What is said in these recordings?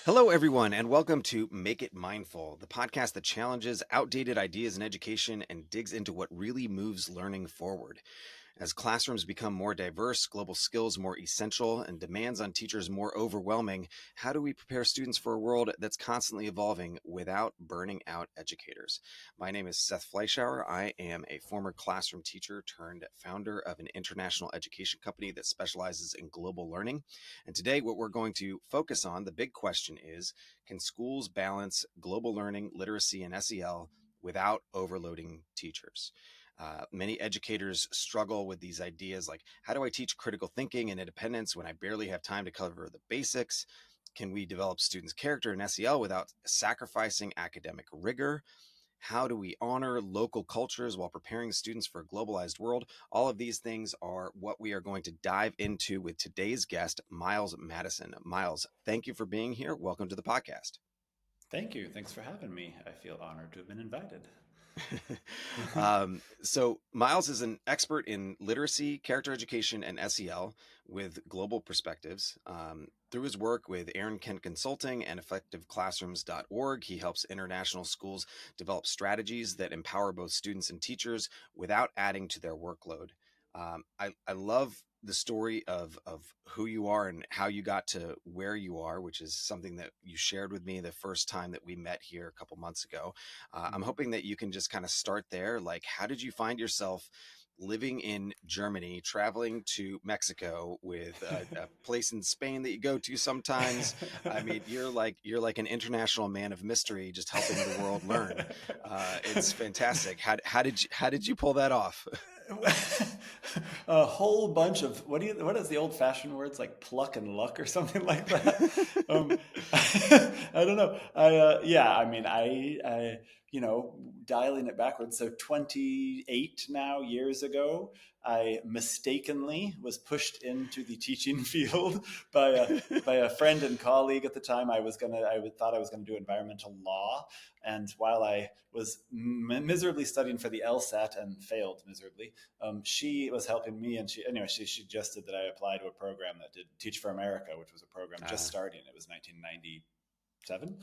Hello, everyone, and welcome to Make It Mindful, the podcast that challenges outdated ideas in education and digs into what really moves learning forward. As classrooms become more diverse, global skills more essential, and demands on teachers more overwhelming, how do we prepare students for a world that's constantly evolving without burning out educators? My name is Seth Fleischauer. I am a former classroom teacher turned founder of an international education company that specializes in global learning. And today, what we're going to focus on, the big question is, can schools balance global learning, literacy, and SEL without overloading teachers? Many educators struggle with these ideas like, how do I teach critical thinking and independence when I barely have time to cover the basics? Can we develop students' character in SEL without sacrificing academic rigor? How do we honor local cultures while preparing students for a globalized world? All of these things are what we are going to dive into with today's guest, Miles Madison. Miles, thank you for being here. Welcome to the podcast. Thank you. Thanks for having me. I feel honored to have been invited. So Miles is an expert in literacy, character education, and SEL with global perspectives. Through his work with Aaron Kent Consulting and EffectiveClassrooms.org, he helps international schools develop strategies that empower both students and teachers without adding to their workload. I love the story of who you are and how you got to where you are, which is something that you shared with me the first time that we met here a couple months ago. I'm Mhm. hoping that you can just kind of start there. Like, how did you find yourself living in Germany, traveling to Mexico with a place in Spain that you go to sometimes? I mean, you're like an international man of mystery, just helping the world learn. It's fantastic. How did you pull that off? A whole bunch of what is the old fashioned words like pluck and luck or something like that. Um, I don't know. Yeah, I mean, you know, dialing it backwards. So 28 now years ago, I mistakenly was pushed into the teaching field by a friend and colleague at the time. Thought I was gonna do environmental law, and while I was miserably studying for the LSAT and failed miserably, she was helping me, and she suggested that I apply to a program that did Teach for America, which was a program just uh, starting. It was 1997,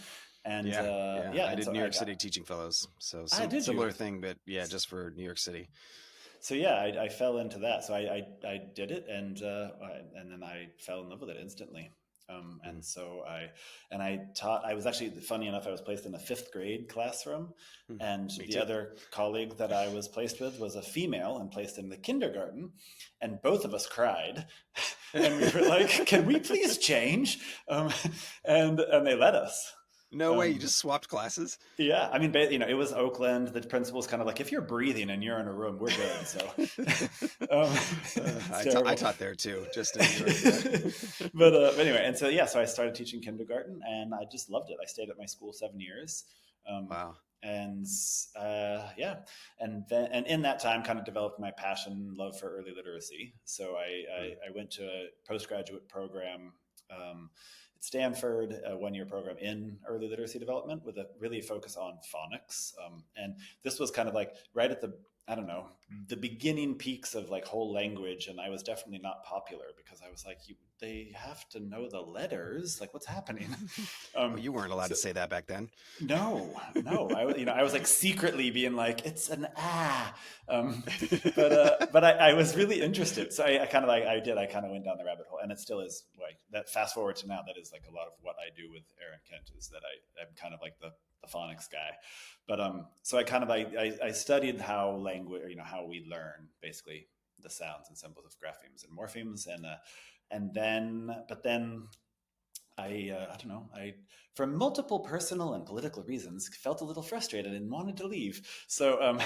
and yeah, yeah. yeah, I and did so New York City teaching fellows, so I did you. similar thing, but yeah, just for New York City. So yeah, I fell into that. So I did it, and then I fell in love with it instantly. Mm, And so I taught. I was actually, funny enough, I was placed in a fifth grade classroom, mm. and Me the too. other colleague that I was placed with was a female and placed in the kindergarten, and both of us cried, and we were like, "Can we please change?" Um, and they let us. No way, you Um, just swapped classes? yeah, I mean, it was Oakland. The principal's kind of like, if you're breathing and you're in a room, we're good. So, um, it's I terrible. taught there too, just in New York. Yeah. But anyway, and so yeah, so I started teaching kindergarten, and I just loved it. I stayed at my school 7 years, um, Wow. and yeah, and in that time, kind of developed my passion, love for early literacy. So Mm. I went to a postgraduate program. At Stanford, a 1 year program in early literacy development with a really focus on phonics. And this was kind of like right at the, I don't know, the beginning peaks of like whole language. And I was definitely not popular because I was like, they have to know the letters. Like, what's happening? Oh, Um, you weren't allowed to so say that back then. no, no. I was like secretly being like, it's an ah. Um, but I was really interested. So I kind of like I kind of went down the rabbit hole, and it still is like that. Fast forward to now, that is like a lot of what I do with Aaron Kent is that I'm kind of like the phonics guy. But so I kind of I studied how language, how we learn basically the sounds and symbols of graphemes and morphemes, and then but then I don't know. I, for multiple personal and political reasons, felt a little frustrated and wanted to leave. So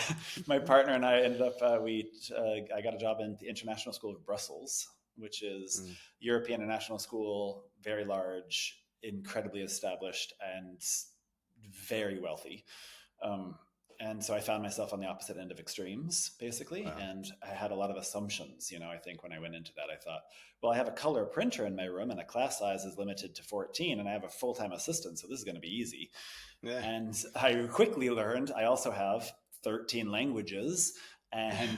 my partner and I ended up I got a job in the International School of Brussels, which is Mm. European International School, very large, incredibly established, and very wealthy. Um, and so I found myself on the opposite end of extremes, basically. Wow. And I had a lot of assumptions. I think when I went into that, I thought, well, I have a color printer in my room and a class size is limited to 14, and I have a full time assistant. So this is going to be easy. Yeah. And I quickly learned I also have 13 languages and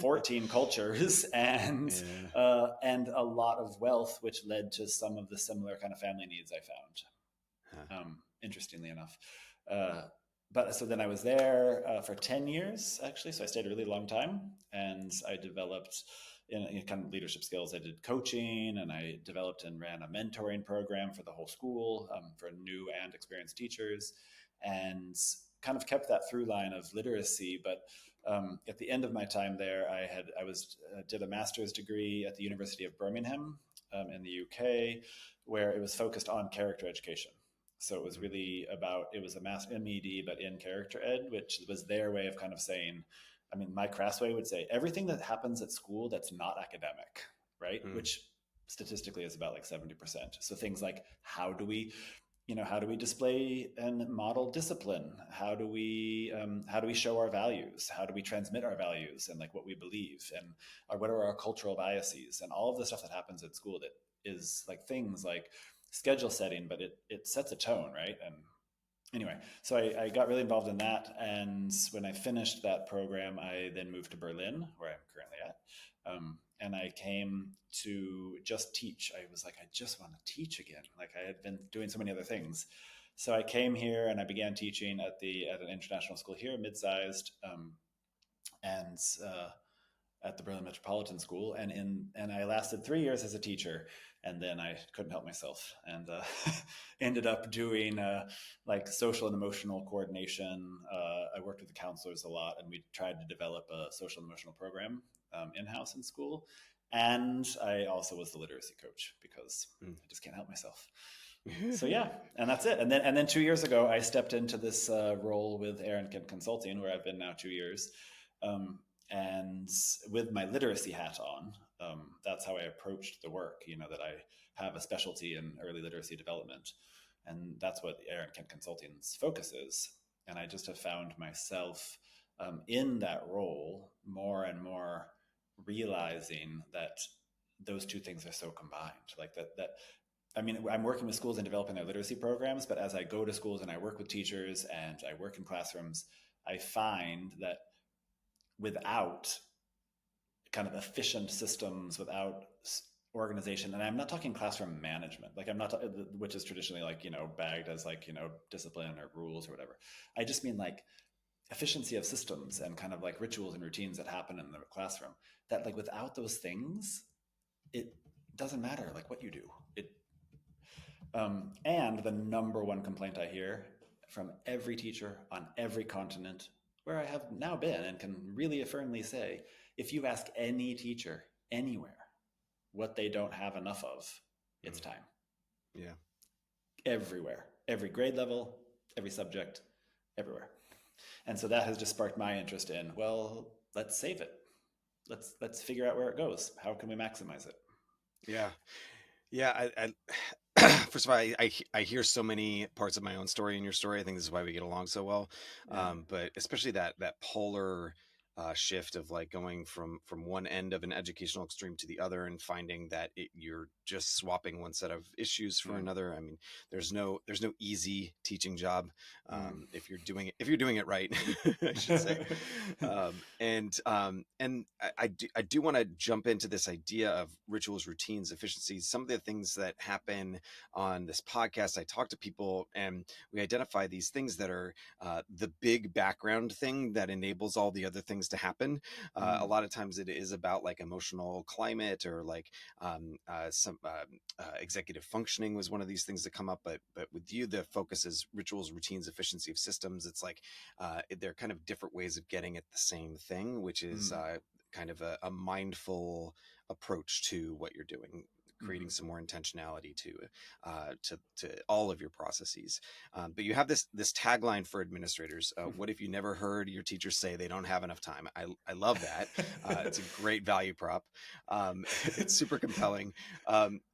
14 cultures Yeah. and a lot of wealth, which led to some of the similar kind of family needs I found. interestingly enough. But so then I was there for 10 years, actually. So I stayed a really long time, and I developed in kind of leadership skills. I did coaching, and I developed and ran a mentoring program for the whole school for new and experienced teachers, and kind of kept that through line of literacy. But at the end of my time there, did a master's degree at the University of Birmingham in the UK, where it was focused on character education. So it was really about, it was a mass MED, but in character ed, which was their way of kind of saying, I mean, Mike Crassway would say everything that happens at school that's not academic, right? Which statistically is about like 70%. So things like how do we display and model discipline? How do we show our values? How do we transmit our values and like what we believe? And what are our cultural biases? And all of the stuff that happens at school that is like things like schedule setting, but it sets a tone, right? And anyway, so I got really involved in that. And when I finished that program, I then moved to Berlin, where I'm currently at. And I came to just teach. I was like, I just want to teach again. Like I had been doing so many other things. So I came here and I began teaching at an international school here, mid-sized, and at the Berlin Metropolitan School. And I lasted 3 years as a teacher. And then I couldn't help myself and ended up doing like social and emotional coordination. I worked with the counselors a lot, and we tried to develop a social and emotional program in-house in school. And I also was the literacy coach because I just can't help myself. So yeah, and that's it. And then 2 years ago, I stepped into this role with Aaron Kent Consulting, where I've been now 2 years. And with my literacy hat on, that's how I approached the work, that I have a specialty in early literacy development. And that's what Aaron Kent Consulting's focus is. And I just have found myself in that role more and more realizing that those two things are so combined. Like that I mean, I'm working with schools and developing their literacy programs, but as I go to schools and I work with teachers and I work in classrooms, I find that without kind of efficient systems, without organization, and I'm not talking classroom management, like I'm not, which is traditionally like, bagged as like, discipline or rules or whatever. I just mean like efficiency of systems and kind of like rituals and routines that happen in the classroom, that like without those things, it doesn't matter like what you do. And the number one complaint I hear from every teacher on every continent where I have now been and can really firmly say, if you ask any teacher anywhere what they don't have enough of, it's time. Yeah. Everywhere, every grade level, every subject, everywhere. And so that has just sparked my interest in, well, let's save it. Let's figure out where it goes. How can we maximize it? Yeah. Yeah. I first of all, I hear so many parts of my own story in your story. I think this is why we get along so well. Yeah. But especially that polar shift of like going from one end of an educational extreme to the other and finding that you're just swapping one set of issues for another. I mean, there's no easy teaching job if you're doing it right, I should say. And I do want to jump into this idea of rituals, routines, efficiencies. Some of the things that happen on this podcast, I talk to people and we identify these things that are the big background thing that enables all the other things to happen. A lot of times it is about like emotional climate or like some executive functioning was one of these things that come up. But with you, the focus is rituals, routines, efficiency of systems. It's like they're kind of different ways of getting at the same thing, which is kind of a mindful approach to what you're doing, creating some more intentionality to all of your processes. But you have this tagline for administrators. What if you never heard your teachers say they don't have enough time? I love that. It's a great value prop. It's super compelling.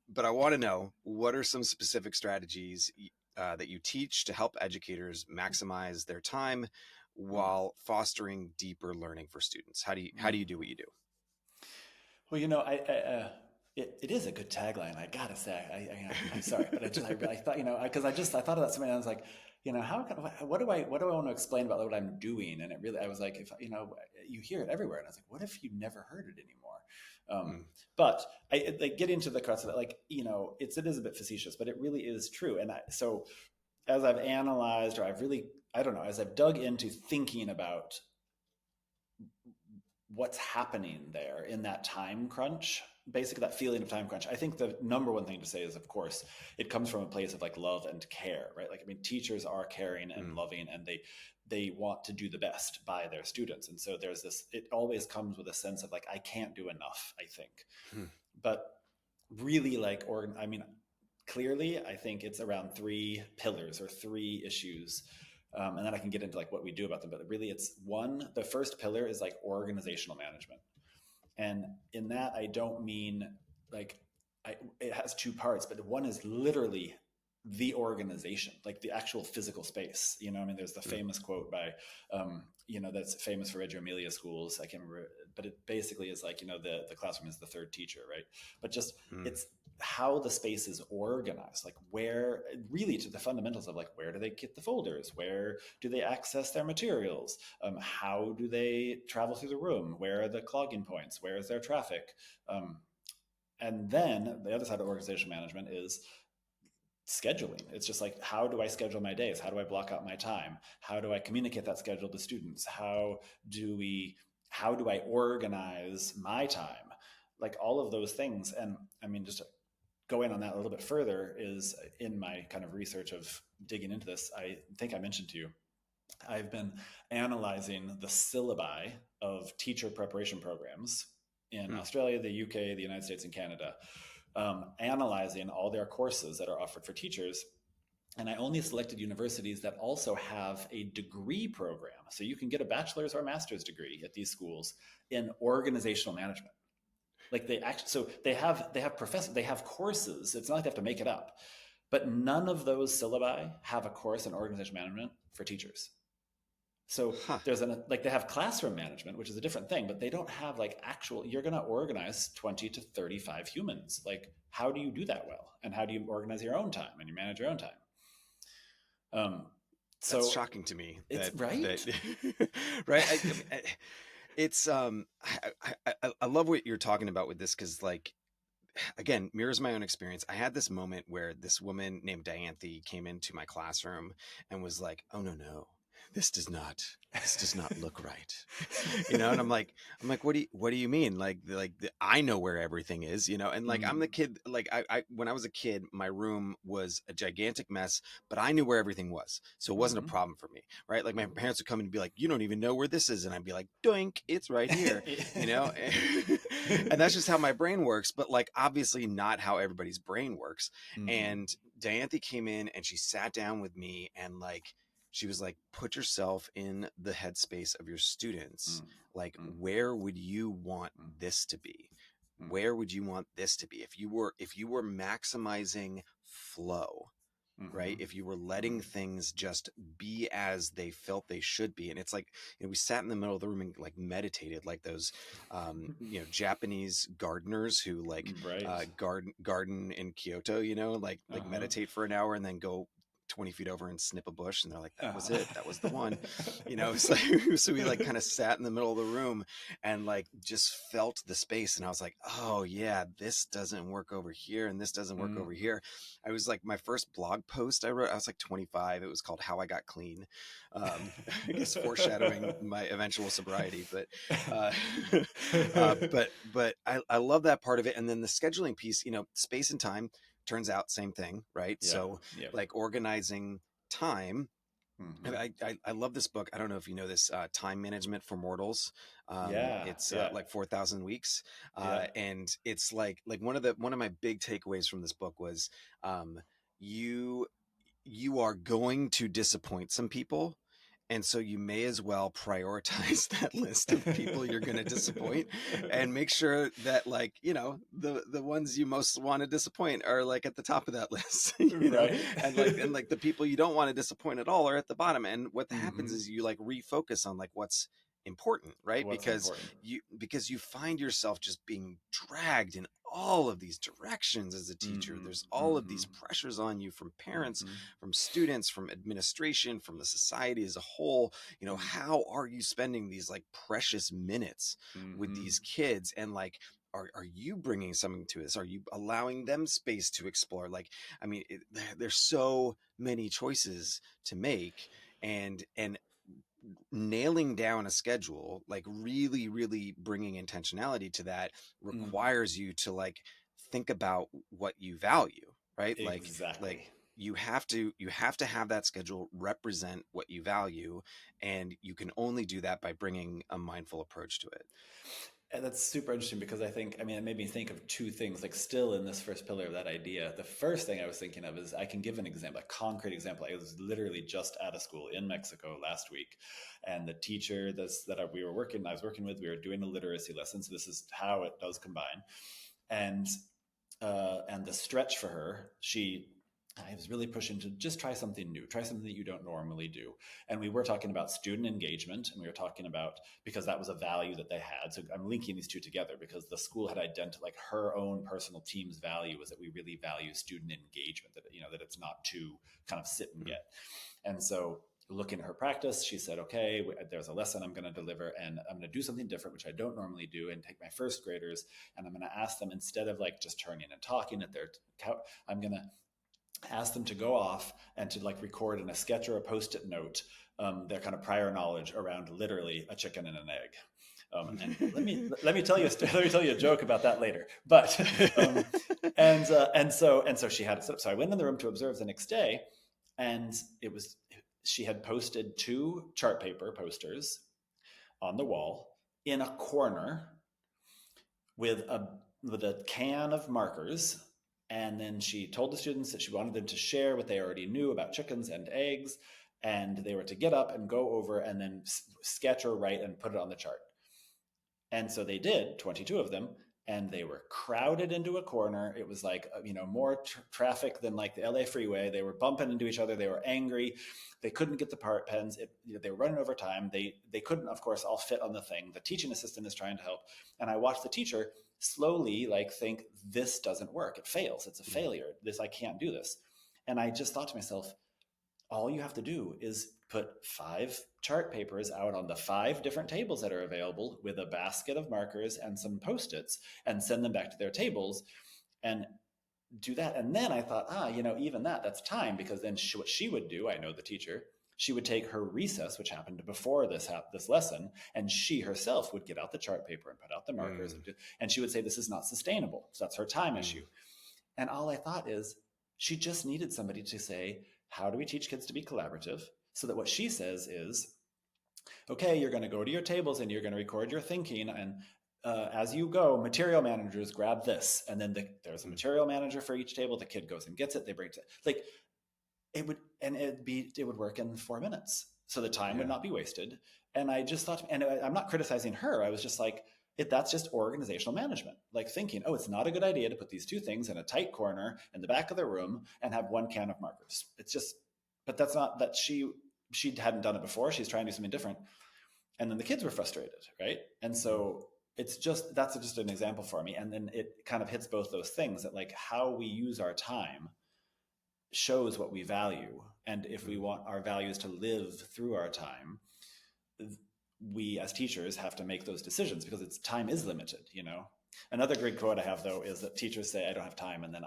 But I want to know, what are some specific strategies that you teach to help educators maximize their time while fostering deeper learning for students? How do you do what you do? Well, it is a good tagline. I gotta say, I'm sorry, but I thought, because I thought of that something. And I was like, what do I want to explain about what I'm doing? And I was like, if you hear it everywhere, and I was like, what if you never heard it anymore? But I like get into the crux of it. Like, it is a bit facetious, but it really is true. And so as I've analyzed, or I've really, I don't know, as I've dug into thinking about what's happening there in that time crunch, basically that feeling of time crunch, I think the number one thing to say is, of course, it comes from a place of like love and care, right? Like, I mean, teachers are caring and Mm, loving, and they want to do the best by their students. And so there's this, it always comes with a sense of like, I can't do enough, I think. mm, But really, like, or I mean, clearly, I think it's around three pillars or three issues. And then I can get into like what we do about them. But really, it's one, the first pillar is like organizational management. And in that, I don't mean like, it has two parts, but one is literally the organization, like the actual physical space. You know, I mean, there's the mm, famous quote by, that's famous for Reggio Emilia schools. I can't remember, but it basically is like, the classroom is the third teacher, right? But just, mm. it's how the space is organized, like where, really to the fundamentals of like, where do they get the folders? Where do they access their materials? How do they travel through the room? Where are the clogging points? Where is their traffic? Um, and then the other side of organizational management is scheduling. It's just like, how do I schedule my days? How do I block out my time? How do I communicate that schedule to students? How do I organize my time? Like all of those things. And I mean, just going on that a little bit further is in my kind of research of digging into this, I think I mentioned to you, I've been analyzing the syllabi of teacher preparation programs in Hmm. Australia, the UK, the United States, and Canada, analyzing all their courses that are offered for teachers. And I only selected universities that also have a degree program. So you can get a bachelor's or master's degree at these schools in organizational management. Like they actually, so they have courses. It's not like they have to make it up, but none of those syllabi have a course in organizational management for teachers. So Huh. there's like they have classroom management, which is a different thing, but they don't have like actual, you're going to organize 20 to 35 humans. Like, how do you do that well? And how do you organize your own time and you manage your own time? Um, That's so shocking to me it's that right. right. It's I love what you're talking about with this because like again mirrors my own experience. I had this moment where this woman named Dianthe came into my classroom and was like, "Oh no, this does not this does not look right," and I'm like, what do you mean? I know where everything is, and like I'm the Mm, kid. Like I when I was a kid, my room was a gigantic mess, but I knew where everything was, so it wasn't a mm-hmm, problem for me, right? Like my mm-hmm. parents would come and be like, "You don't even know where this is," and I'd be like, "Doink, it's right here," you know. And that's just how my brain works, but like obviously not how everybody's brain works. Mm-hmm, And Dianthe came in and she sat down with me and like she was like, put yourself in the headspace of your students. Like, mm-hmm, where would you want this to be? mm-hmm, Where would you want this to be if you were maximizing flow, mm-hmm, right? If you were letting mm-hmm. things just be as they felt they should be. And it's like, we sat in the middle of the room and like meditated like those Japanese gardeners who like Right. garden in Kyoto, like Uh-huh. meditate for an hour and then go 20 feet over and snip a bush, and they're like, that was it, that was the one. It's like so we like kind of sat in the middle of the room and like just felt the space, and I was like, oh yeah, this doesn't work over here and this doesn't work Mm. over here. I was like, my first blog post I wrote, I was like 25. It was called How I Got Clean. I guess foreshadowing my eventual sobriety, but uh, but I love that part of it. And then the scheduling piece, space and time turns out same thing, right? Yeah. So Yep. like organizing time. Mm-hmm. I love this book. I don't know if you know this, Time Management for Mortals. Yeah. It's Yeah. like 4,000 weeks, Yeah. and it's like one of my big takeaways from this book was, um, you you are going to disappoint some people, and so you may as well prioritize that list of people you're going to disappoint and make sure that like the ones you most want to disappoint are like at the top of that list. Right. And like the people you don't want to disappoint at all are at the bottom. And what happens Mm-hmm. is you like refocus on like what's important, right? What's because important? you find yourself just being dragged in all of these directions as a teacher. Mm-hmm. There's all of Mm-hmm. these pressures on you from parents, Mm-hmm. from students, from administration, from the society as a whole. How are you spending these like precious minutes with Mm-hmm. these kids? And like, are you bringing something to this? Are you allowing them space to explore? Like, I mean, there's so many choices to make, and nailing down a schedule, like really, really bringing intentionality to that, Mm, requires you to like think about what you value, right? Like exactly. you have to have that schedule represent what you value, and you can only do that by bringing a mindful approach to it. And that's super interesting because I think, I mean, it made me think of two things, like still in this first pillar of that idea. The first thing I was thinking of is I can give an example, a concrete example. I was literally just at a school in Mexico last week, and the teacher I was working with, we were doing a literacy lesson. So this is how it does combine. And and the stretch for her, I was really pushing to just try something new, try something that you don't normally do. And we were talking about student engagement, and we were talking about, because that was a value that they had. So I'm linking these two together because the school had identified, like, her own personal team's value was that we really value student engagement, that, that it's not too kind of sit and Mm. get. And so looking at her practice, she said, okay, there's a lesson I'm going to deliver, and I'm going to do something different, which I don't normally do, and take my first graders, and I'm going to ask them, instead of like just turning and talking at their couch, I'm going to ask them to go off and to like record in a sketch or a post-it note their kind of prior knowledge around literally a chicken and an egg. And let me tell you let me tell you a joke about that later. But and so she had it set up. So I went in the room to observe the next day, and she had posted two chart paper posters on the wall in a corner with a can of markers. And then she told the students that she wanted them to share what they already knew about chickens and eggs, and they were to get up and go over and then sketch or write and put it on the chart. And so they did, 22 of them, and they were crowded into a corner. It was like, more traffic than like the LA freeway. They were bumping into each other. They were angry. They couldn't get the part pens. They were running over time. They couldn't, of course, all fit on the thing. The teaching assistant is trying to help. And I watched the teacher slowly like think, this doesn't work. It fails. It's a failure. I can't do this. And I just thought to myself, all you have to do is put 5 chart papers out on the 5 different tables that are available with a basket of markers and some post-its, and send them back to their tables and do that. And then I thought, even that's time, because then what she would do, I know the teacher, she would take her recess, which happened before this lesson, and she herself would get out the chart paper and put out the markers, Mm. and she would say, this is not sustainable. So that's her time Mm. issue. And all I thought is, she just needed somebody to say, how do we teach kids to be collaborative? So that what she says is, okay, you're going to go to your tables and you're going to record your thinking. And as you go, material managers grab this. And then there's a Mm. material manager for each table. The kid goes and gets it. They bring it. Like, it would work in 4 minutes. So the time would Yeah. not be wasted. And I just thought, and I'm not criticizing her. I was just like, that's just organizational management. Like thinking, oh, it's not a good idea to put these 2 things in a tight corner in the back of the room and have 1 can of markers. It's just, but that's not that she hadn't done it before. She's trying to do something different. And then the kids were frustrated, right? And Mm. so that's just an example for me. And then it kind of hits both those things, that like how we use our time shows what we value. And if we Mm. want our values to live through our time, we as teachers have to make those decisions, because time is limited. Another great quote I have, though, is that teachers say, I don't have time. And then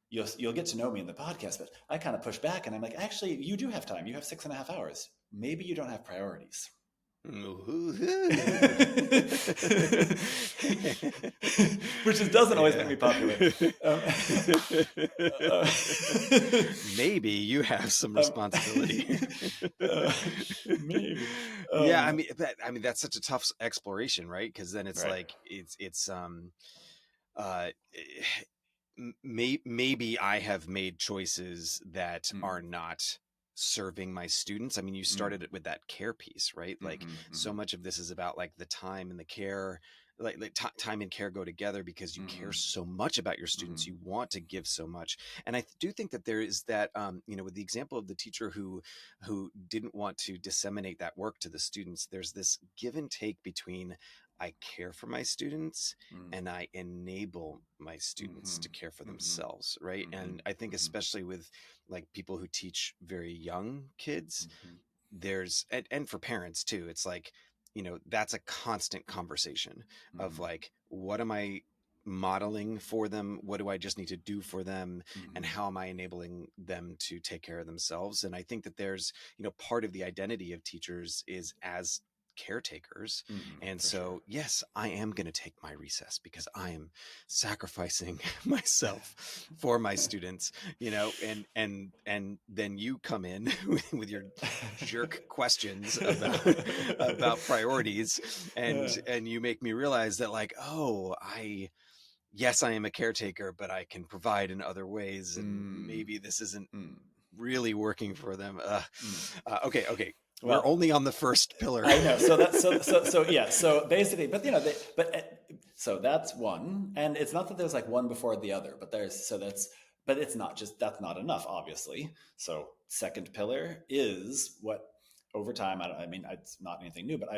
you'll get to know me in the podcast, but I kind of push back and I'm like, actually, you do have time. You have 6.5 hours. Maybe you don't have priorities. Which doesn't always make me popular. Uh, Maybe you have some um, responsibility. maybe. Yeah, I mean that's such a tough exploration, right? Because then it's Right. like uh maybe I have made choices that Mm, are not serving my students. I mean, you mm, started it with that care piece, right? Like mm-hmm, so mm-hmm, much of this is about like the time and the care, like time and care go together because you care mm-hmm, so much about your students. mm-hmm, You want to give so much. And I do think that there is that, with the example of the teacher who didn't want to disseminate that work to the students, there's this give and take between I care for my students and I enable my students mm-hmm, to care for mm-hmm, themselves, right? mm-hmm, And I think mm-hmm, especially with like people who teach very young kids, mm-hmm, there's and for parents too, it's like, that's a constant conversation of Mm-hmm. like, what am I modeling for them? What do I just need to do for them? And Mm-hmm. how am I enabling them to take care of themselves? And I think that there's, part of the identity of teachers is as caretakers. Mm-hmm. And For sure. so, yes, I am going to take my recess because I am sacrificing myself for my students, and then you come in with your jerk questions about priorities, and you make me realize that, like, oh, yes, I am a caretaker, but I can provide in other ways, and Mm, maybe this isn't mm, really working for them. mm. Okay, we're Well, only on the first pillar. I know. So yeah. So basically, so that's one, and it's not that there's like one before the other, but but it's not just that's not enough, obviously. So second pillar is what over time. I mean, it's not anything new, but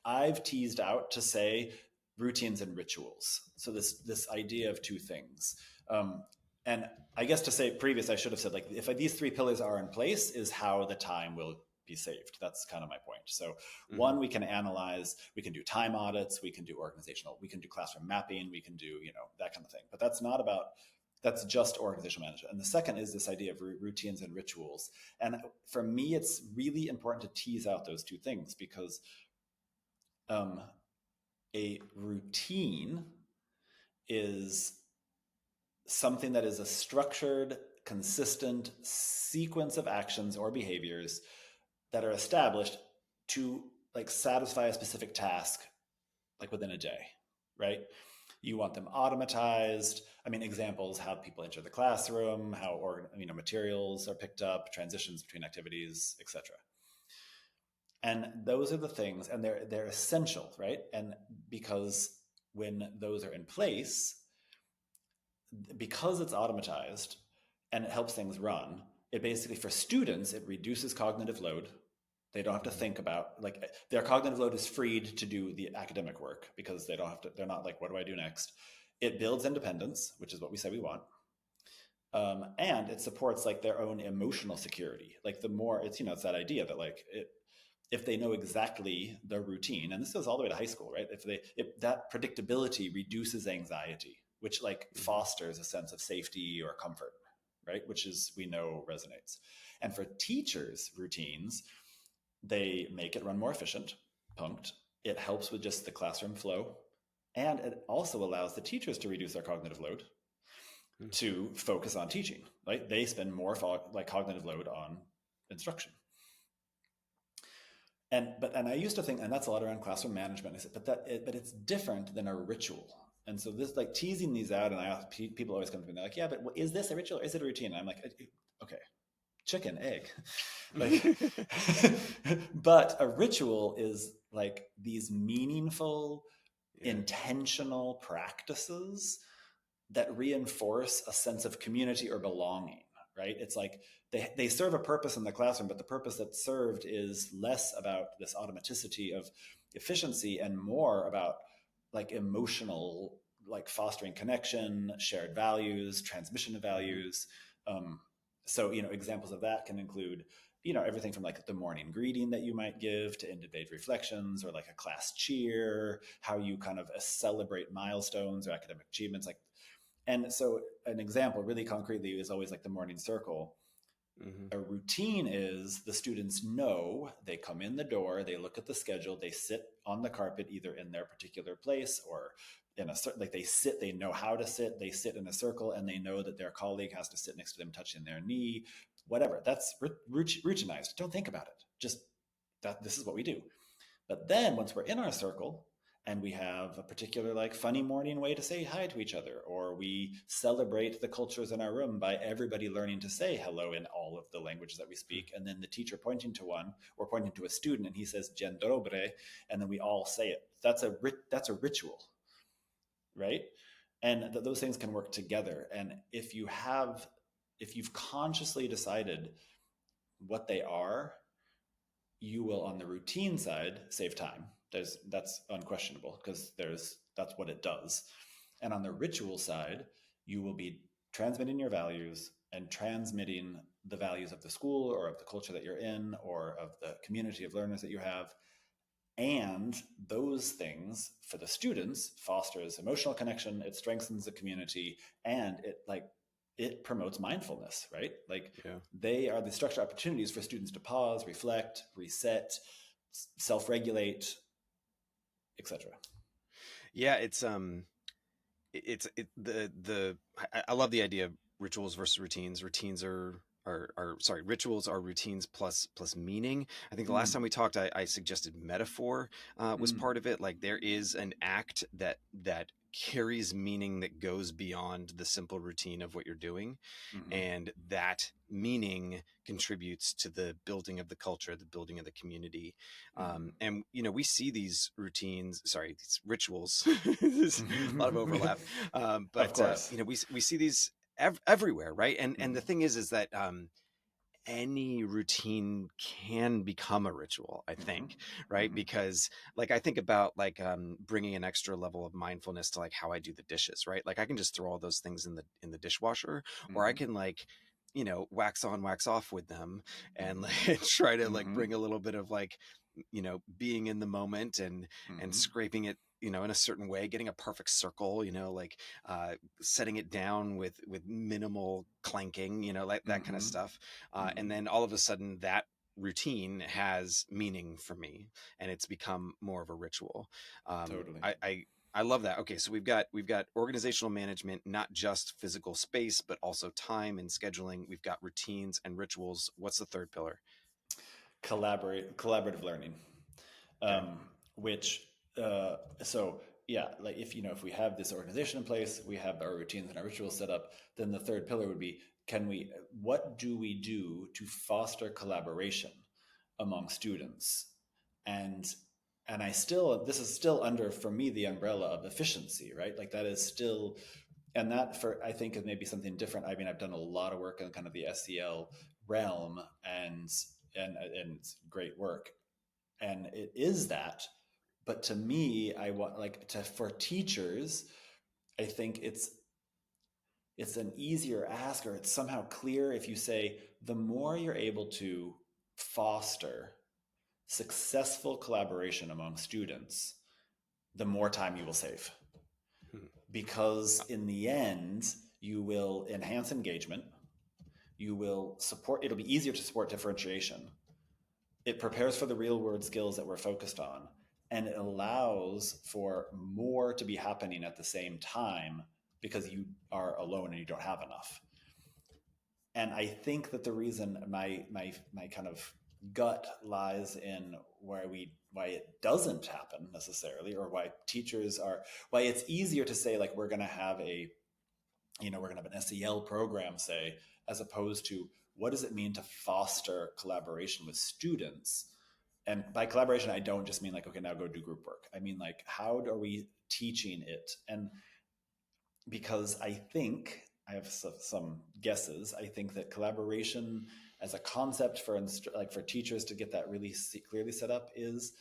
I've teased out to say routines and rituals. So this idea of two things. And I guess to say previous, I should have said like if these three pillars are in place, is how the time will be saved. That's kind of my point. So Hmm. one, we can analyze, we can do time audits, we can do organizational, we can do classroom mapping, we can do that kind of thing. But that's just organizational management. And the second is this idea of routines and rituals. And for me, it's really important to tease out those two things because um, a routine is something that is a structured, consistent sequence of actions or behaviors that are established to like satisfy a specific task like within a day, right? You want them automatized. I mean, examples: how people enter the classroom, how materials are picked up, transitions between activities, etc. And those are the things, and they're essential, right? And because when those are in place, because it's automatized and it helps things run, it basically, for students, it reduces cognitive load. They don't have to think about, like, their cognitive load is freed to do the academic work because they don't have to, they're not like, what do I do next? It builds independence, which is what we say we want. And it supports like their own emotional security. Like the more it's that idea that like if they know exactly their routine, and this goes all the way to high school, right? If that predictability reduces anxiety, which like Hmm. fosters a sense of safety or comfort, right? Which is, we know, resonates. And for teachers, routines, they make it run more efficient, punked. It helps with just the classroom flow. And it also allows the teachers to reduce their cognitive load to focus on teaching. Right? They spend more cognitive load on instruction. And I used to think, and that's a lot around classroom management. I said, but it's different than a ritual. And so this, like, teasing these out, and I ask people always come to me, they're like, yeah, but is this a ritual or is it a routine? And I'm like, okay, chicken, egg. Like, but a ritual is like these meaningful, Yeah. intentional practices that reinforce a sense of community or belonging, right? It's like they serve a purpose in the classroom, but the purpose that's served is less about this automaticity of efficiency and more about like emotional, like fostering connection, shared values, transmission of Hmm. values. Um, so, examples of that can include, everything from like the morning greeting that you might give to end-of-day reflections, or like a class cheer, how you kind of celebrate milestones or academic achievements. Like, and so an example really concretely is always like the morning circle. Hmm. A routine is the students know, they come in the door, they look at the schedule, they sit on the carpet either in their particular place or in a certain, like they know how to sit, they sit in a circle, and they know that their colleague has to sit next to them touching their knee, whatever. That's routinized. Don't think about it. Just that this is what we do. But then once we're in our circle and we have a particular like funny morning way to say hi to each other, or we celebrate the cultures in our room by everybody learning to say hello in all of the languages that we speak, and then the teacher pointing to one or pointing to a student and he says "Dzień dobry," and then we all say it. That's a ritual, right? And those things can work together. And if you've consciously decided what they are, you will, on the routine side, save time. That's unquestionable because that's what it does. And on the ritual side, you will be transmitting your values and transmitting the values of the school or of the culture that you're in or of the community of learners that you have. And those things for the students fosters emotional connection, it strengthens the community, and it promotes mindfulness, right? Like Yeah. they are the structured opportunities for students to pause, reflect, reset, self-regulate, etc. Yeah, I love the idea of rituals versus routines. Rituals are routines plus meaning. I think the last Mm, time we talked, I suggested metaphor was mm, part of it. Like there is an act that carries meaning that goes beyond the simple routine of what you're doing, mm-hmm, and that meaning contributes to the building of the culture, the building of the community. And we see these these rituals. There's a lot of mm-hmm. overlap, Of but course. we see these everywhere, right? And the Mm-hmm, thing is that any routine can become a ritual, I mm-hmm, think, right? mm-hmm, Because like I think about like bringing an extra level of mindfulness to like how I do the dishes, right? Like I can just throw all those things in the dishwasher, or I mm-hmm, can like wax on wax off with them, and mm-hmm, like try to like mm-hmm, bring a little bit of like being in the moment and mm-hmm, scraping it in a certain way, getting a perfect circle, like setting it down with minimal clanking, like that kind of mm-hmm, stuff. mm-hmm. And then all of a sudden that routine has meaning for me, and it's become more of a ritual. Totally. I love that. Okay, so we've got organizational management, not just physical space, but also time and scheduling. We've got routines and rituals. What's the third pillar? Collaborative learning. Okay. um, which uh, so yeah, like if we have this organization in place, we have our routines and our rituals set up, then the third pillar would be, what do we do to foster collaboration among students? And and this is still under, for me, the umbrella of efficiency, right? Like that is still, and that, for I think, is maybe something different. I mean, I've done a lot of work in kind of the SEL realm, and it's great work, and it is that. But to me, I want, like, for teachers, I think it's an easier ask, or it's somehow clear if you say, the more you're able to foster successful collaboration among students, the more time you will save, Hmm. because in the end you will enhance engagement, you will support, it'll be easier to support differentiation, it prepares for the real world skills that we're focused on, and it allows for more to be happening at the same time, because you are alone and you don't have enough. And I think that the reason my kind of gut lies in why it doesn't happen necessarily, or why it's easier to say, like, we're going to have an SEL program, say, as opposed to, what does it mean to foster collaboration with students? And by collaboration, I don't just mean like, okay, now go do group work. I mean, like, how are we teaching it? And because I think I have some guesses, I think that collaboration as a concept for teachers to get that really clearly set up is,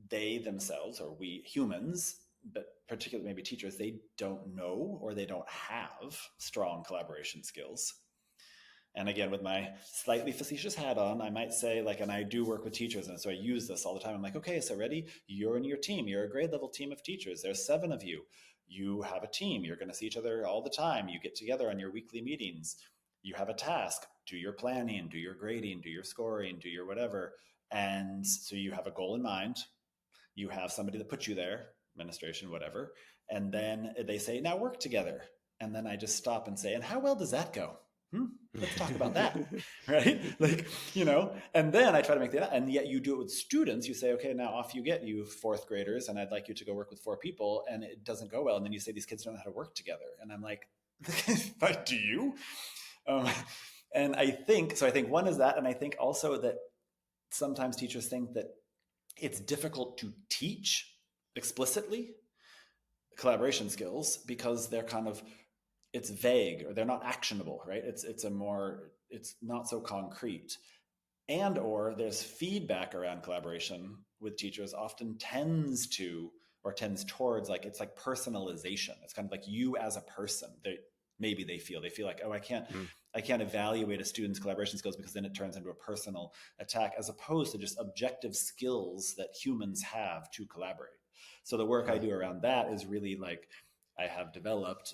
they themselves, or we humans, but particularly maybe teachers, they don't know, or they don't have strong collaboration skills. And again, with my slightly facetious hat on, I might say, like, and I do work with teachers, and so I use this all the time. I'm like, okay, so ready? You're in your team. You're a grade level team of teachers. There's 7 of you. You have a team. You're going to see each other all the time. You get together on your weekly meetings. You have a task. Do your planning, do your grading, do your scoring, do your whatever. And so you have a goal in mind. You have somebody that puts you there, administration, whatever. And then they say, now work together. And then I just stop and say, and how well does that go? Let's talk about that. Right? Like, and then I try to make that, and yet you do it with students. You say, okay, now off you get, you fourth graders, and I'd like you to go work with 4 people, and it doesn't go well. And then you say, these kids don't know how to work together. And I'm like, but do you? Um, and I think one is that, and I think also that sometimes teachers think that it's difficult to teach explicitly collaboration skills, because they're kind of, it's vague, or they're not actionable, right? It's not so concrete. And or there's feedback around collaboration with teachers often tends towards, like, it's like personalization. It's kind of like you as a person. They feel like, oh, I can't evaluate a student's collaboration skills because then it turns into a personal attack, as opposed to just objective skills that humans have to collaborate. So the work I do around that is really like, I have developed,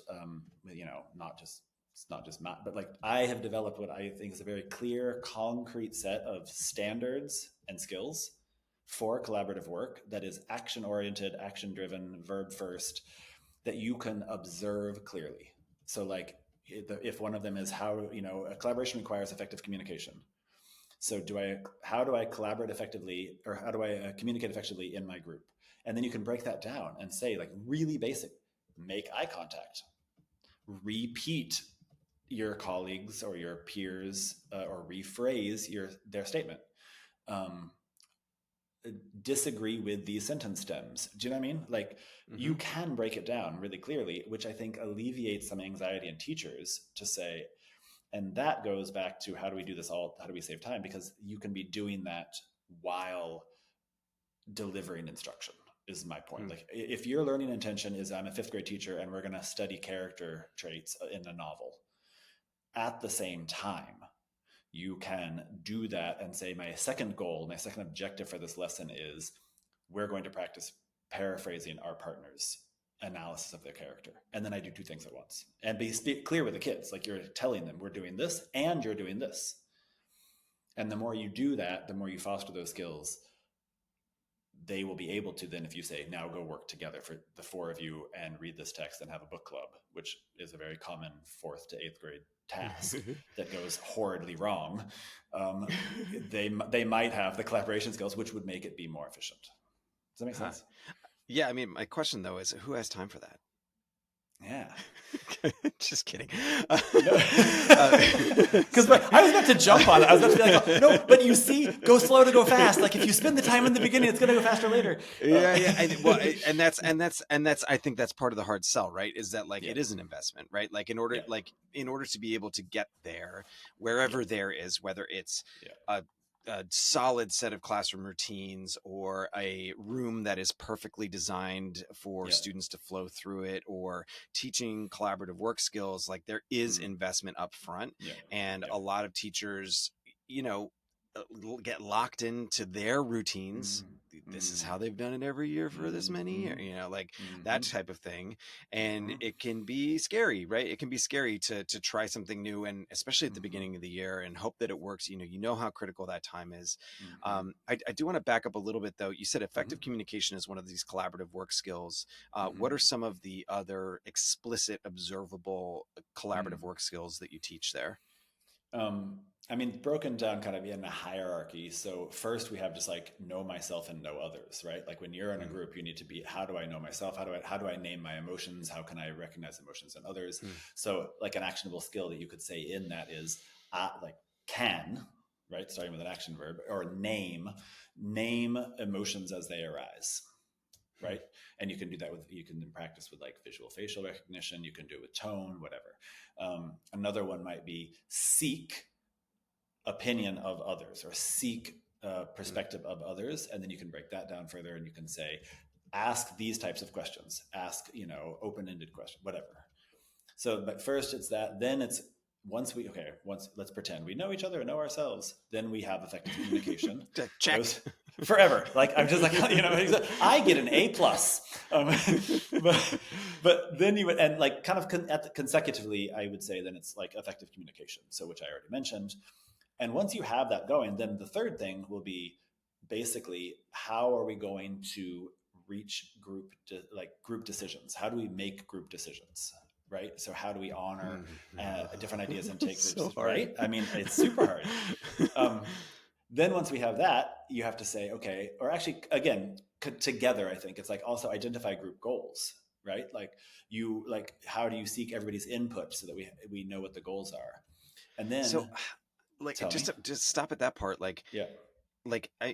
not just, it's not just math, but like I have developed what I think is a very clear, concrete set of standards and skills for collaborative work that is action oriented, action driven, verb first, that you can observe clearly. So like, if one of them is how, a collaboration requires effective communication. So how do I collaborate effectively, or how do I communicate effectively in my group? And then you can break that down and say, like, really basic: make eye contact, repeat your colleagues or your peers, or rephrase their statement. Disagree with these sentence stems. Do you know what I mean? Like, you can break it down really clearly, which I think alleviates some anxiety in teachers to say, and that goes back to how do we do this all? How do we save time? Because you can be doing that while delivering instruction, is my point. Like, if your learning intention is, I'm a 5th grade teacher and we're going to study character traits in a novel, at the same time, you can do that and say, my second goal, my second objective for this lesson is we're going to practice paraphrasing our partner's analysis of their character. And then I do 2 things at once, and be clear with the kids. Like, you're telling them we're doing this and you're doing this. And the more you do that, the more you foster those skills, they will be able to then, if you say, now go work together for the 4 of you and read this text and have a book club, which is a very common 4th to 8th grade task that goes horridly wrong, they might have the collaboration skills, which would make it be more efficient. Does that make sense? Yeah. I mean, my question though is, who has time for that? Yeah. Just kidding. Because I was about to jump on it. I was about to be like, oh, no, but you see, go slow to go fast. Like, if you spend the time in the beginning, it's going to go faster later. Yeah. And that's, I think that's part of the hard sell, right? Is that like, it is an investment, right? Like, in order to be able to get there, wherever there is, whether it's a solid set of classroom routines or a room that is perfectly designed for students to flow through it, or teaching collaborative work skills, like, there is investment up front. And a lot of teachers, get locked into their routines. This is how they've done it every year for this many years, that type of thing. And it can be scary, right? It can be scary to try something new, and especially at the beginning of the year, and hope that it works. You know how critical that time is. I do want to back up a little bit though. You said effective communication is one of these collaborative work skills. What are some of the other explicit, observable collaborative work skills that you teach there? I mean, broken down kind of in a hierarchy. So first we have just like know myself and know others, right? Like, when you're in a group, you need to be, how do I know myself? How do I name my emotions? How can I recognize emotions in others? So like, an actionable skill that you could say in that is like can, right? Starting with an action verb, or name emotions as they arise. Right. And you can do that you can practice with like visual facial recognition. You can do it with tone, whatever. Another one might be seek opinion of others, or seek perspective of others. And then you can break that down further, and you can say, ask these types of questions, ask, open-ended question, whatever. So, but first it's that, then it's, once let's pretend we know each other and know ourselves, then we have effective communication. Check. Forever. Like, I'm just like, I get an A+. But then you would, and like kind of consecutively, I would say then it's like effective communication. So, which I already mentioned. And once you have that going, then the third thing will be basically, how are we going to reach group decisions? How do we make group decisions? Right. So how do we honor different ideas and take groups? So right. I mean, it's super hard. Then once we have that, you have to say, okay, or actually, again, together, I think it's like also identify group goals, right? Like, how do you seek everybody's input so that we know what the goals are? And then, so like, just stop at that part. Like,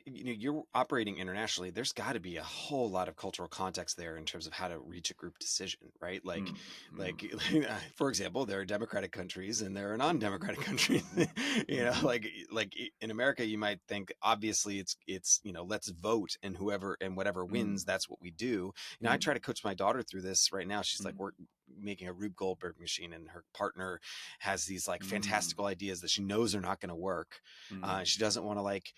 you're operating internationally. There's got to be a whole lot of cultural context there in terms of how to reach a group decision, right? Like, for example, there are democratic countries and there are non-democratic countries. Like in America, you might think obviously it's let's vote, and whatever wins, that's what we do. I try to coach my daughter through this right now. She's like, making a Rube Goldberg machine, and her partner has these like Mm, fantastical ideas that she knows are not going to work. mm, She doesn't want to like,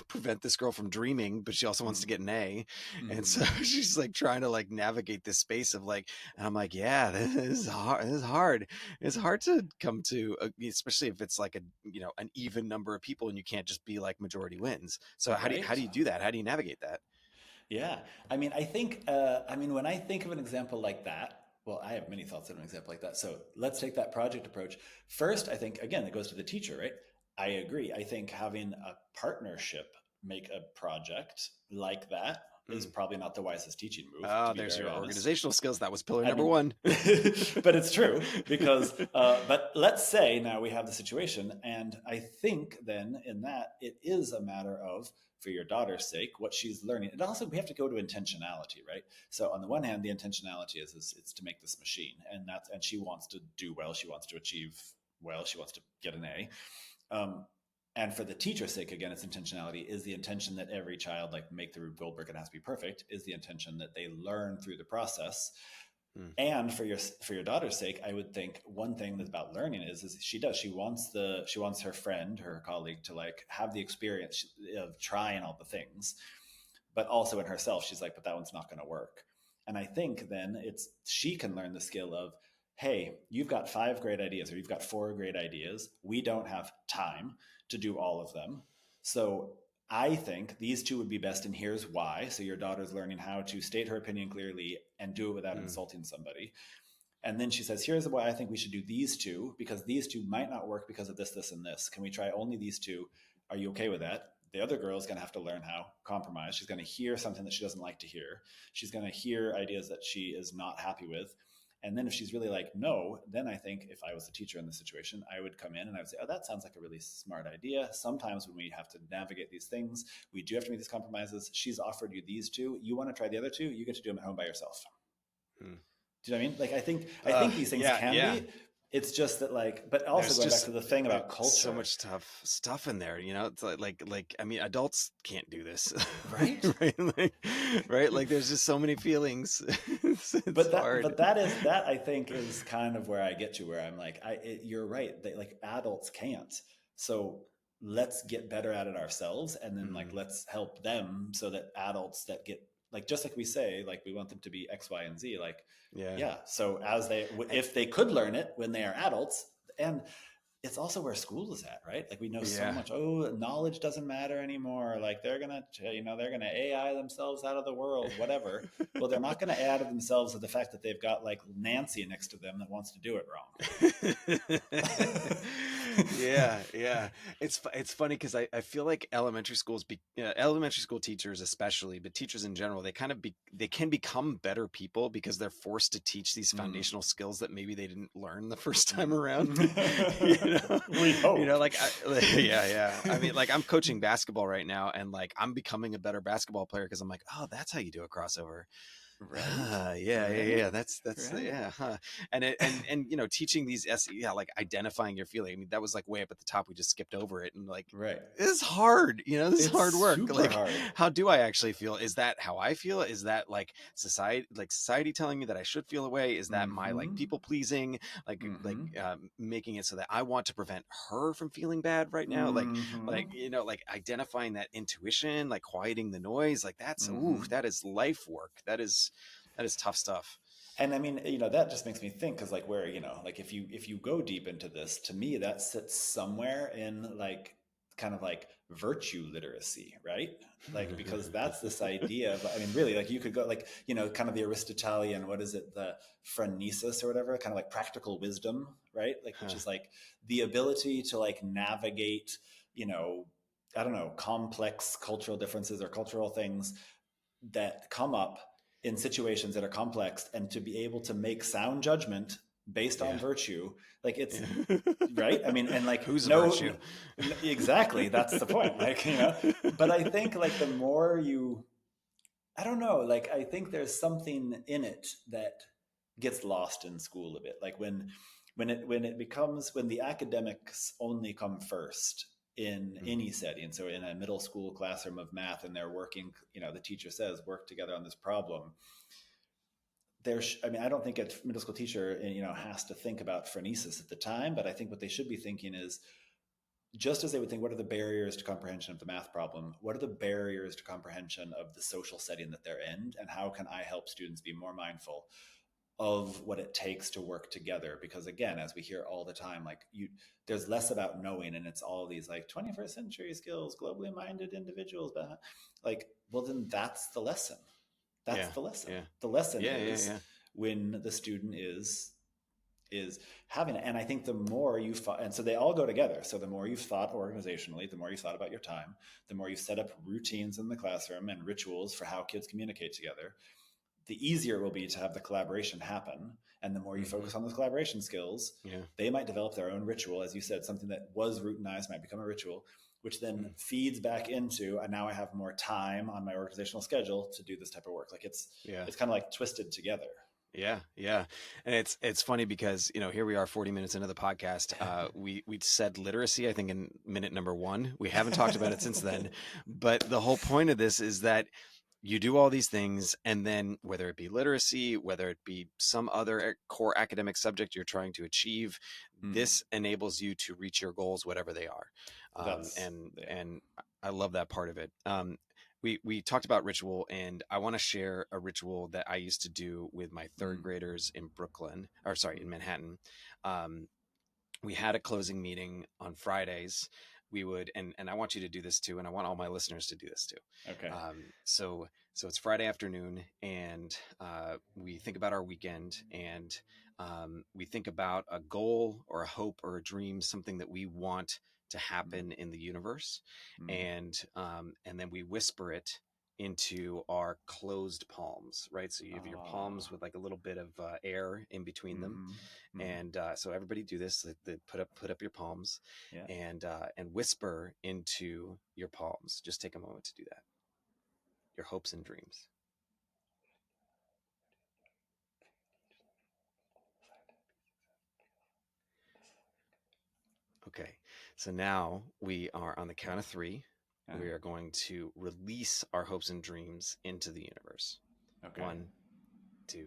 prevent this girl from dreaming, but she also wants to mm, get an A. And so mm. she's like trying to like navigate this space of like, and I'm like, yeah, this is hard. This is hard. It's hard to come to, especially if it's like an even number of people and you can't just be like majority wins. So how Right? do you do that? How do you navigate that? Yeah. I mean, when I think of an example like that, well, I have many thoughts on an example like that. So let's take that project approach. First, I think, again, it goes to the teacher, right? I agree. I think having a partnership make a project like that is Mm. probably not the wisest teaching move, to Oh, be there's very your honest. organizational skills. That was pillar I number mean, one. but it's true because, but let's say now we have the situation, and I think then in that it is a matter of, for your daughter's sake, what she's learning. And also, we have to go to intentionality, right? So on the one hand, the intentionality is it's to make this machine, and she wants to do well, she wants to achieve well, she wants to get an A. Um, and for the teacher's sake, again, its intentionality is the intention that every child, like make the Rube Goldberg, it has to be perfect, is the intention that they learn through the process. Mm, And for your daughter's sake, I would think one thing that's about learning is she wants her friend, her colleague, to like have the experience of trying all the things, but also in herself, she's like, but that one's not going to work. And I think then she can learn the skill of, hey, you've got 5 great ideas, or you've got 4 great ideas. We don't have time to do all of them. So I think these two would be best, and here's why. So your daughter's learning how to state her opinion clearly and do it without mm, insulting somebody. And then she says, here's why I think we should do these two, because these two might not work because of this, this, and this. Can we try only these two? Are you okay with that? The other girl is going to have to learn how compromise. She's going to hear something that she doesn't like to hear. She's going to hear ideas that she is not happy with. And then if she's really like, no, then I think if I was the teacher in this situation, I would come in and I would say, oh, that sounds like a really smart idea. Sometimes when we have to navigate these things, we do have to make these compromises. She's offered you these two. You want to try the other two? You get to do them at home by yourself. mm. Do you know what I mean? Like, I think these things Yeah, can yeah. be. It's just that, like, but also There's going back just to the thing about so culture, much tough stuff in there. It's like I mean, adults can't do this, right? right? Right? Like, there's just so many feelings. It's But hard. that I think is kind of where I get to, where I'm like, you're right. Like adults can't. So let's get better at it ourselves, and then like Mm, let's help them so that adults that get, like, just like we say, like we want them to be X, Y, and Z. Like, yeah. yeah. So And, if they could learn it when they are adults, and it's also where school is at, right? Like we know so yeah. much. Oh, knowledge doesn't matter anymore. Like they're gonna AI themselves out of the world, whatever. Well, they're not gonna AI themselves to the fact that they've got like Nancy next to them that wants to do it wrong. Yeah, yeah. It's funny because I feel like elementary school teachers especially, but teachers in general, they can become better people because they're forced to teach these Mm, foundational skills that maybe they didn't learn the first time around. we hope. Like yeah, yeah. I mean, like I'm coaching basketball right now, and like I'm becoming a better basketball player because I'm like, oh, that's how you do a crossover. Right, Yeah, yeah, right, yeah. That's right. yeah, huh. And teaching these yeah, like identifying your feeling. I mean, that was like way up at the top. We just skipped over it, and like Right. this is hard. This is It's hard work. super Like, hard. how do I actually feel? Is that how I feel? Is that like society telling me that I should feel away? Is that my like Mm-hmm. people pleasing? Mm-hmm. Making it so that I want to prevent her from feeling bad right now? Mm-hmm. Like identifying that intuition, like quieting the noise. Like Mm-hmm. that is life work. That is tough stuff. And I mean, that just makes me think, because like where, like if you go deep into this, to me that sits somewhere in like kind of like virtue literacy, right? Like, because that's this idea of, I mean, really, like you could go like, kind of the Aristotelian, what is it, the phronesis or whatever, kind of like practical wisdom, right? Like, which Huh. is like the ability to like navigate, you know, I don't know, complex cultural differences or cultural things that come up in situations that are complex, and to be able to make sound judgment based on Yeah. virtue. Like, it's Yeah. right. I mean, and like, Who's a no, virtue? exactly. That's the point. Like, but I think like the more I don't know, like, I think there's something in it that gets lost in school a bit. Like when the academics only come first in Mm, any setting. So in a middle school classroom of math, and they're working, the teacher says, work together on this problem. I mean, I don't think a middle school teacher, has to think about phronesis at the time, but I think what they should be thinking is, just as they would think, what are the barriers to comprehension of the math problem? What are the barriers to comprehension of the social setting that they're in? And how can I help students be more mindful of what it takes to work together? Because again, as we hear all the time, like there's less about knowing, and it's all these like 21st century skills, globally minded individuals, but like, well, then that's the lesson. That's the lesson. The lesson is when the student is having it. And I think the more you thought, and so they all go together. So the more you've thought organizationally, the more you thought about your time, the more you set up routines in the classroom and rituals for how kids communicate together, the easier it will be to have the collaboration happen. And the more you focus on those collaboration skills, they might develop their own ritual. As you said, something that was routinized might become a ritual, which then feeds back into, and now I have more time on my organizational schedule to do this type of work. Like it's kind of like twisted together. Yeah. And it's funny because, here we are 40 minutes into the podcast. We said literacy, I think, in minute number 1. We haven't talked about it since then. But the whole point of this is that you do all these things, and then whether it be literacy, whether it be some other core academic subject you're trying to achieve, this enables you to reach your goals, whatever they are. And I love that part of it. We talked about ritual, and I want to share a ritual that I used to do with my third graders in in Manhattan. We had a closing meeting on Fridays. We would, and I want you to do this too, and I want all my listeners to do this too. Okay. So it's Friday afternoon, and we think about our weekend, and we think about a goal or a hope or a dream, something that we want to happen in the universe, and then we whisper it into our closed palms, right? So you have your palms with like a little bit of air in between them, and so everybody do this. Put up your palms, and whisper into your palms. Just take a moment to do that. Your hopes and dreams. Okay, so now we are on the count of 3. We are going to release our hopes and dreams into the universe. Okay. 1, 2,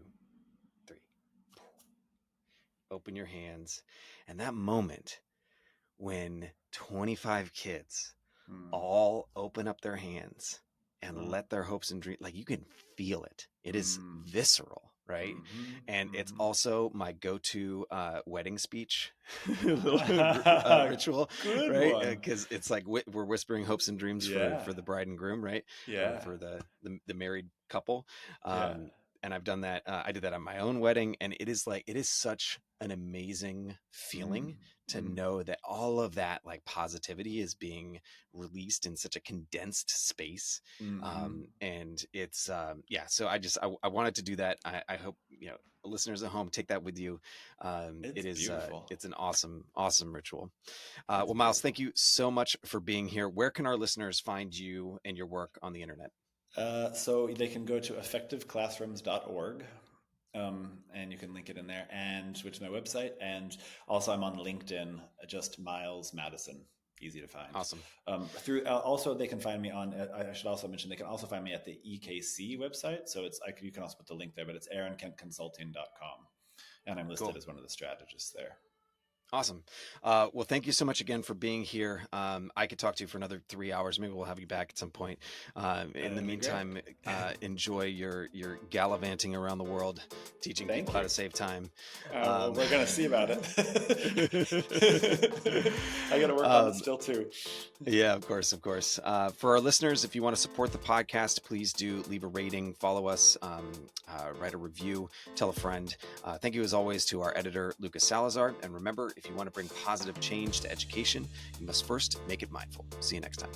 3. Open your hands. And that moment when 25 kids all open up their hands and let their hopes and dreams, like, you can feel it. It is visceral, right? And it's also my go-to wedding speech ritual, right? Because it's like we're whispering hopes and dreams for the bride and groom, right? For the married couple. And I've done that. I did that on my own wedding, and it is such an amazing feeling to know that all of that like positivity is being released in such a condensed space. And it's so I wanted to do that. I hope listeners at home take that with you. It is beautiful. It's an awesome ritual. Well, Miles, thank you so much for being here. Where can our listeners find you and your work on the internet? So they can go to effectiveclassrooms.org. And you can link it in there, and which is my website. And also I'm on LinkedIn, just Miles Madison, easy to find. Awesome. Also they can find me on, I should also mention, they can also find me at the EKC website. So you can also put the link there, but it's aaronkentconsulting.com. And I'm listed as one of the strategists there. Awesome. Well, thank you so much again for being here. I could talk to you for another 3 hours. Maybe we'll have you back at some point. In the meantime, enjoy your gallivanting around the world, teaching people how to save time. We're going to see about it. I got to work on it still too. Yeah, of course. For our listeners, if you want to support the podcast, please do leave a rating, follow us, write a review, tell a friend. Thank you as always to our editor, Lucas Salazar. And remember, if you want to bring positive change to education, you must first make it mindful. See you next time.